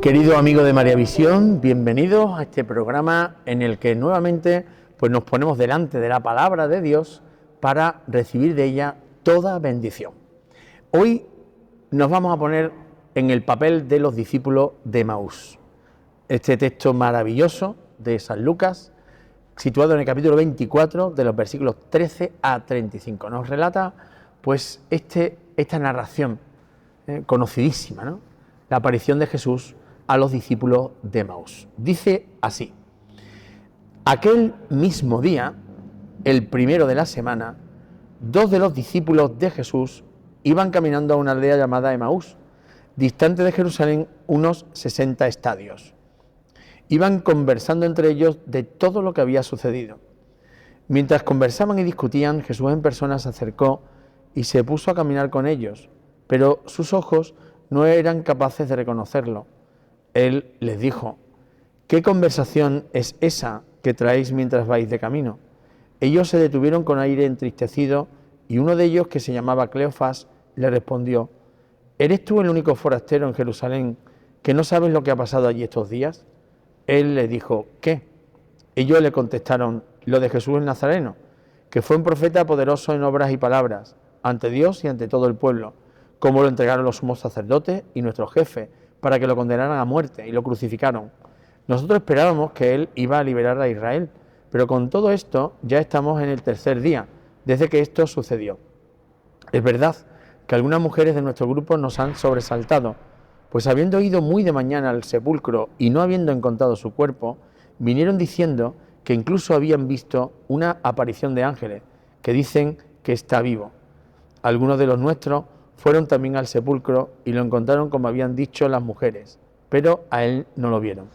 Querido amigo de María Visión, bienvenidos a este programa en el que nuevamente pues nos ponemos delante de la palabra de Dios para recibir de ella toda bendición. Hoy nos vamos a poner en el papel de los discípulos de Emaús. Este texto maravilloso de San Lucas, situado en el capítulo 24, de los versículos 13 a 35. Nos relata pues esta narración conocidísima, ¿no? La aparición de Jesús a los discípulos de Emaús. Dice así: aquel mismo día, el primero de la semana, dos de los discípulos de Jesús iban caminando a una aldea llamada Emaús, distante de Jerusalén unos 60 estadios. Iban conversando entre ellos de todo lo que había sucedido. Mientras conversaban y discutían, Jesús en persona se acercó y se puso a caminar con ellos, pero sus ojos no eran capaces de reconocerlo. Él les dijo: ¿qué conversación es esa que traéis mientras vais de camino? Ellos se detuvieron con aire entristecido y uno de ellos, que se llamaba Cleofás, le respondió: ¿eres tú el único forastero en Jerusalén que no sabes lo que ha pasado allí estos días? Él le dijo: ¿qué? Ellos le contestaron: lo de Jesús el Nazareno, que fue un profeta poderoso en obras y palabras, ante Dios y ante todo el pueblo, como lo entregaron los sumos sacerdotes y nuestros jefes, para que lo condenaran a muerte, y lo crucificaron. Nosotros esperábamos que él iba a liberar a Israel, pero con todo esto ya estamos en el tercer día, desde que esto sucedió. Es verdad que algunas mujeres de nuestro grupo nos han sobresaltado, pues habiendo ido muy de mañana al sepulcro y no habiendo encontrado su cuerpo, vinieron diciendo que incluso habían visto una aparición de ángeles, que dicen que está vivo. Algunos de los nuestros fueron también al sepulcro y lo encontraron como habían dicho las mujeres, pero a él no lo vieron.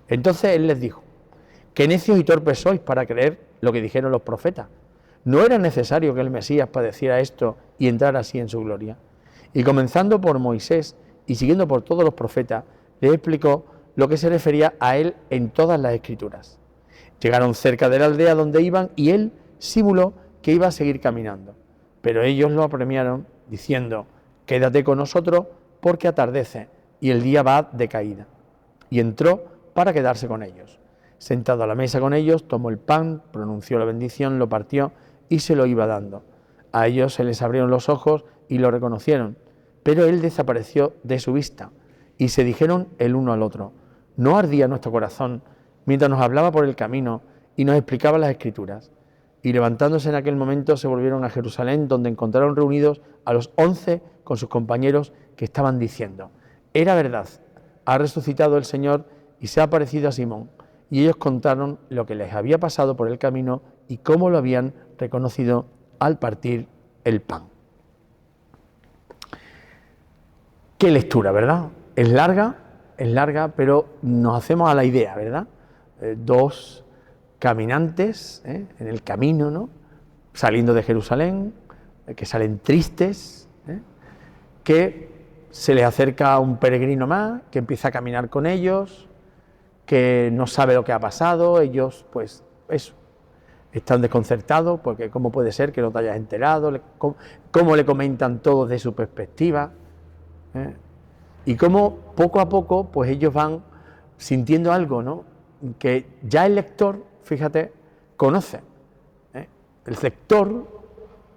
Entonces él les dijo: qué necios y torpes sois para creer lo que dijeron los profetas. ¿No era necesario que el Mesías padeciera esto y entrara así en su gloria? Y comenzando por Moisés y siguiendo por todos los profetas, les explicó lo que se refería a él en todas las escrituras. Llegaron cerca de la aldea donde iban y él simuló que iba a seguir caminando, pero ellos lo apremiaron diciendo: quédate con nosotros porque atardece y el día va de caída. Y entró para quedarse con ellos. Sentado a la mesa con ellos, tomó el pan, pronunció la bendición, lo partió y se lo iba dando. A ellos se les abrieron los ojos y lo reconocieron, pero él desapareció de su vista. Y se dijeron el uno al otro: ¿no ardía nuestro corazón mientras nos hablaba por el camino y nos explicaba las Escrituras? Y levantándose en aquel momento se volvieron a Jerusalén, donde encontraron reunidos a los 11 con sus compañeros, que estaban diciendo: era verdad, ha resucitado el Señor y se ha aparecido a Simón. Y ellos contaron lo que les había pasado por el camino y cómo lo habían reconocido al partir el pan. Qué lectura, ¿verdad? Es larga, pero nos hacemos a la idea, ¿verdad? Dos caminantes en el camino, ¿no? Saliendo de Jerusalén, que salen tristes, que se les acerca un peregrino más, que empieza a caminar con ellos, que no sabe lo que ha pasado. Ellos, pues, eso, están desconcertados, porque cómo puede ser que no te hayas enterado, cómo le comentan todo desde su perspectiva, y cómo poco a poco, pues ellos van sintiendo algo, ¿no? Que ya el lector, fíjate, conoce. El lector,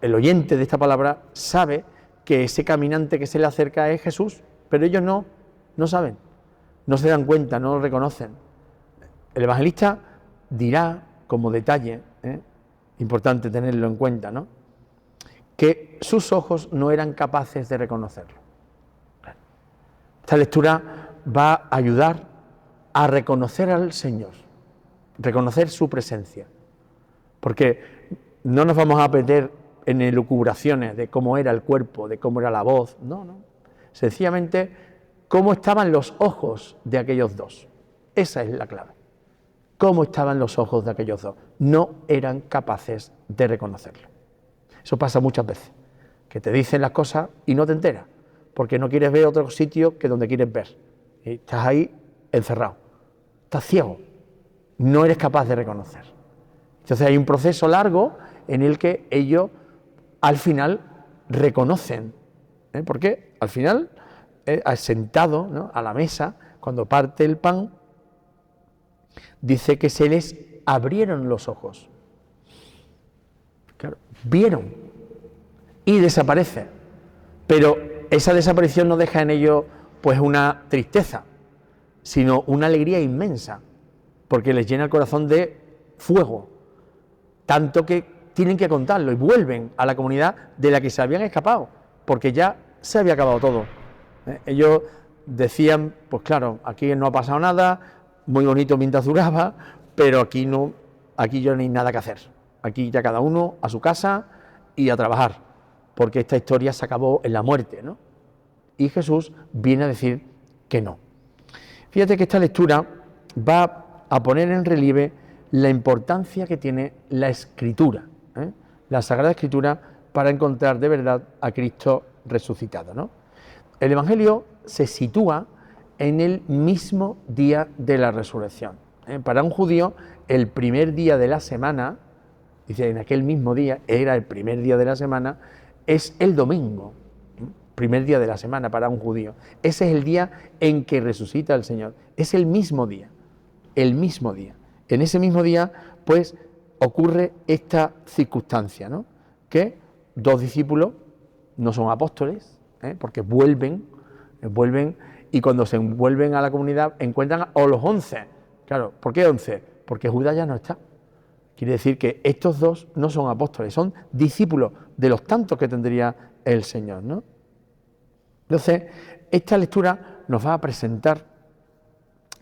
el oyente de esta palabra, sabe que ese caminante que se le acerca es Jesús, pero ellos no saben, no se dan cuenta, no lo reconocen. El evangelista dirá como detalle, importante tenerlo en cuenta, ¿no?, que sus ojos no eran capaces de reconocerlo. Esta lectura va a ayudar a reconocer al Señor, reconocer su presencia, porque no nos vamos a meter en elucubraciones de cómo era el cuerpo, de cómo era la voz, no, sencillamente cómo estaban los ojos de aquellos dos. Esa es la clave. Cómo estaban los ojos de aquellos dos. No eran capaces de reconocerlo. Eso pasa muchas veces, que te dicen las cosas y no te enteras, porque no quieres ver otro sitio que donde quieres ver. Y estás ahí encerrado, estás ciego, no eres capaz de reconocer. Entonces hay un proceso largo en el que ellos al final reconocen, porque al final, sentado, ¿no?, a la mesa, cuando parte el pan, dice que se les abrieron los ojos. Claro, vieron y desaparece. Pero esa desaparición no deja en ellos pues una tristeza, sino una alegría inmensa, porque les llena el corazón de fuego, tanto que tienen que contarlo y vuelven a la comunidad de la que se habían escapado, porque ya se había acabado todo. Ellos decían, pues claro, aquí no ha pasado nada, muy bonito mientras duraba, pero aquí no, aquí ya no hay nada que hacer. Aquí ya cada uno a su casa y a trabajar, porque esta historia se acabó en la muerte, ¿no? Y Jesús viene a decir que no. Fíjate que esta lectura va a poner en relieve la importancia que tiene la Escritura, la Sagrada Escritura, para encontrar de verdad a Cristo resucitado, ¿no? El Evangelio se sitúa en el mismo día de la resurrección. Para un judío, el primer día de la semana, dice, en aquel mismo día, era el primer día de la semana, es el domingo, primer día de la semana para un judío. Ese es el día en que resucita el Señor. Es el mismo día, el mismo día. En ese mismo día, pues, ocurre esta circunstancia, ¿no? Que dos discípulos no son apóstoles, porque vuelven, y cuando se vuelven a la comunidad encuentran a los 11. Claro, ¿por qué 11? Porque Judas ya no está. Quiere decir que estos dos no son apóstoles, son discípulos de los tantos que tendría el Señor, ¿no? Entonces, esta lectura nos va a presentar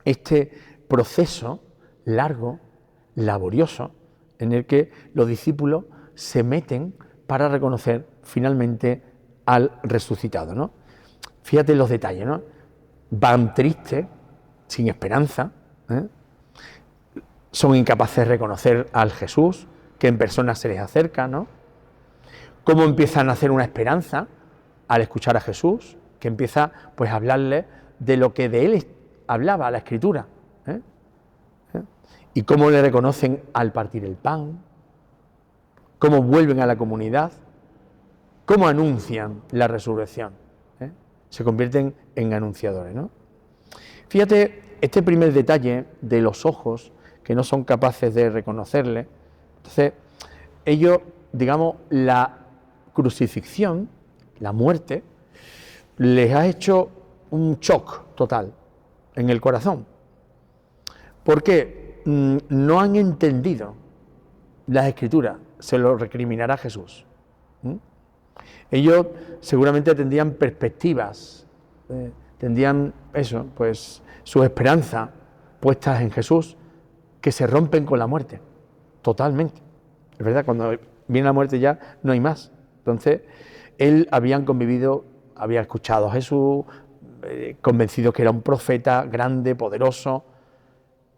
este proceso largo, laborioso, en el que los discípulos se meten para reconocer finalmente al resucitado, ¿no? Fíjate los detalles, ¿no? Van tristes, sin esperanza, son incapaces de reconocer al Jesús que en persona se les acerca, ¿no? Cómo empiezan a hacer una esperanza al escuchar a Jesús, que empieza pues a hablarles de lo que de él hablaba la Escritura, y cómo le reconocen al partir el pan, cómo vuelven a la comunidad, cómo anuncian la resurrección, se convierten en anunciadores, ¿no? Fíjate este primer detalle de los ojos que no son capaces de reconocerle. Entonces, ellos, digamos, la crucifixión, la muerte, les ha hecho un shock total en el corazón, porque no han entendido las Escrituras, se lo recriminará Jesús. Ellos seguramente tendrían perspectivas, tendrían eso, pues sus esperanzas puestas en Jesús, que se rompen con la muerte, totalmente. Es verdad, cuando viene la muerte ya no hay más. Entonces, habían convivido, había escuchado a Jesús, convencidos que era un profeta grande, poderoso,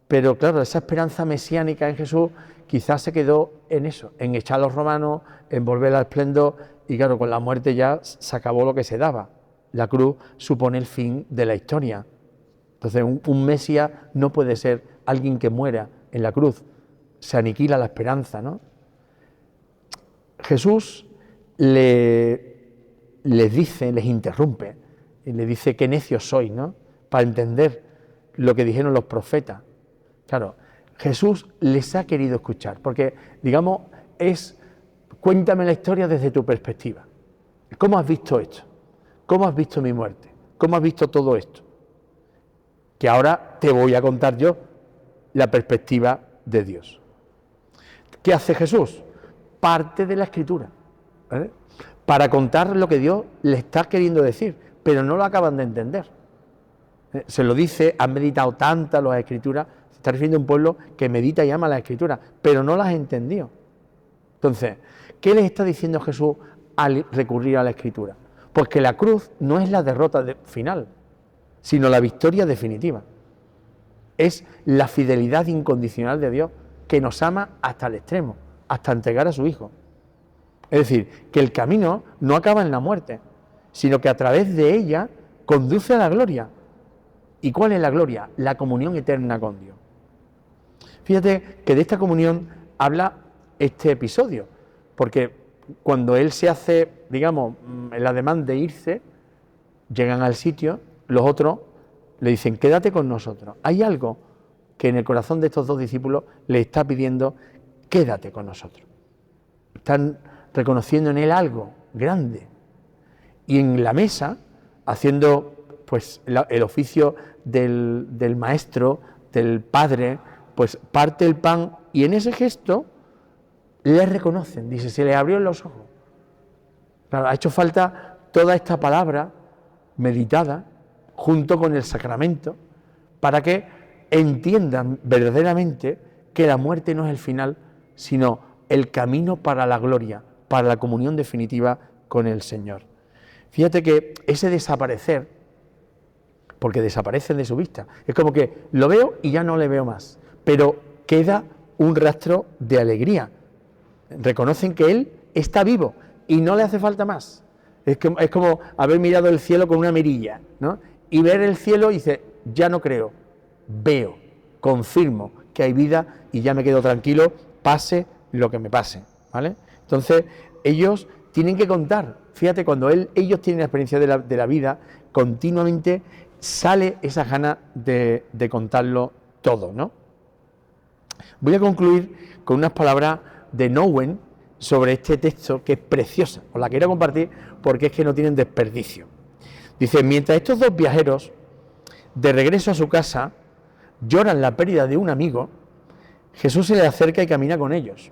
pero claro, esa esperanza mesiánica en Jesús quizás se quedó en eso, en echar a los romanos, en volver al esplendor, y claro, con la muerte ya se acabó lo que se daba. La cruz supone el fin de la historia. Entonces, un Mesías no puede ser alguien que muera en la cruz. Se aniquila la esperanza, ¿no? Jesús les dice, les interrumpe, y les dice qué necios sois, ¿no? Para entender lo que dijeron los profetas. Claro, Jesús les ha querido escuchar, porque, digamos, cuéntame la historia desde tu perspectiva. ¿Cómo has visto esto? ¿Cómo has visto mi muerte? ¿Cómo has visto todo esto? Que ahora te voy a contar yo la perspectiva de Dios. ¿Qué hace Jesús? Parte de la Escritura, ¿vale? Para contar lo que Dios le está queriendo decir, pero no lo acaban de entender. Se lo dice, han meditado tantas las Escrituras, se está refiriendo a un pueblo que medita y ama las Escrituras, pero no las entendió. Entonces, ¿qué les está diciendo Jesús al recurrir a la Escritura? Pues que la cruz no es la derrota final, sino la victoria definitiva. Es la fidelidad incondicional de Dios, que nos ama hasta el extremo, hasta entregar a su Hijo. Es decir, que el camino no acaba en la muerte, sino que a través de ella conduce a la gloria. ¿Y cuál es la gloria? La comunión eterna con Dios. Fíjate que de esta comunión habla este episodio, porque cuando Él se hace, digamos, el ademán de irse, llegan al sitio, los otros le dicen, quédate con nosotros. Hay algo que en el corazón de estos dos discípulos le está pidiendo, quédate con nosotros. Están reconociendo en él algo grande. Y en la mesa, haciendo pues el oficio del maestro, del padre, pues parte el pan y en ese gesto le reconocen, dice, se le abrieron los ojos. Claro, ha hecho falta toda esta palabra meditada junto con el sacramento para que entiendan verdaderamente que la muerte no es el final, sino el camino para la gloria, para la comunión definitiva con el Señor. Fíjate que ese desaparecer, porque desaparecen de su vista, es como que lo veo y ya no le veo más, pero queda un rastro de alegría. Reconocen que Él está vivo y no le hace falta más. Es como haber mirado el cielo con una mirilla, ¿no? Y ver el cielo y dice, ya no creo, veo, confirmo que hay vida y ya me quedo tranquilo, pase lo que me pase, ¿vale? Entonces, ellos tienen que contar. Fíjate, cuando ellos tienen la experiencia de la vida, continuamente sale esa gana de contarlo todo, ¿no? Voy a concluir con unas palabras de Nouwen sobre este texto que es preciosa. Os la quiero compartir porque es que no tienen desperdicio. Dice, mientras estos dos viajeros, de regreso a su casa, lloran la pérdida de un amigo, Jesús se les acerca y camina con ellos.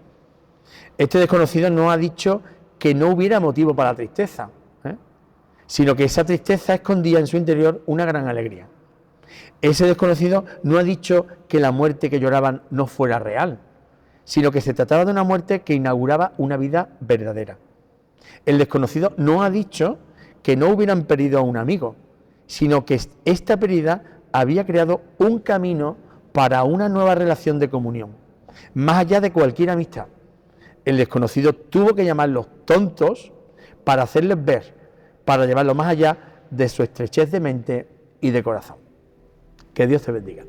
Este desconocido no ha dicho que no hubiera motivo para la tristeza, sino que esa tristeza escondía en su interior una gran alegría. Ese desconocido no ha dicho que la muerte que lloraban no fuera real, sino que se trataba de una muerte que inauguraba una vida verdadera. El desconocido no ha dicho que no hubieran perdido a un amigo, sino que esta pérdida había creado un camino para una nueva relación de comunión, más allá de cualquier amistad. El desconocido tuvo que llamarlos tontos para hacerles ver, para llevarlos más allá de su estrechez de mente y de corazón. Que Dios te bendiga.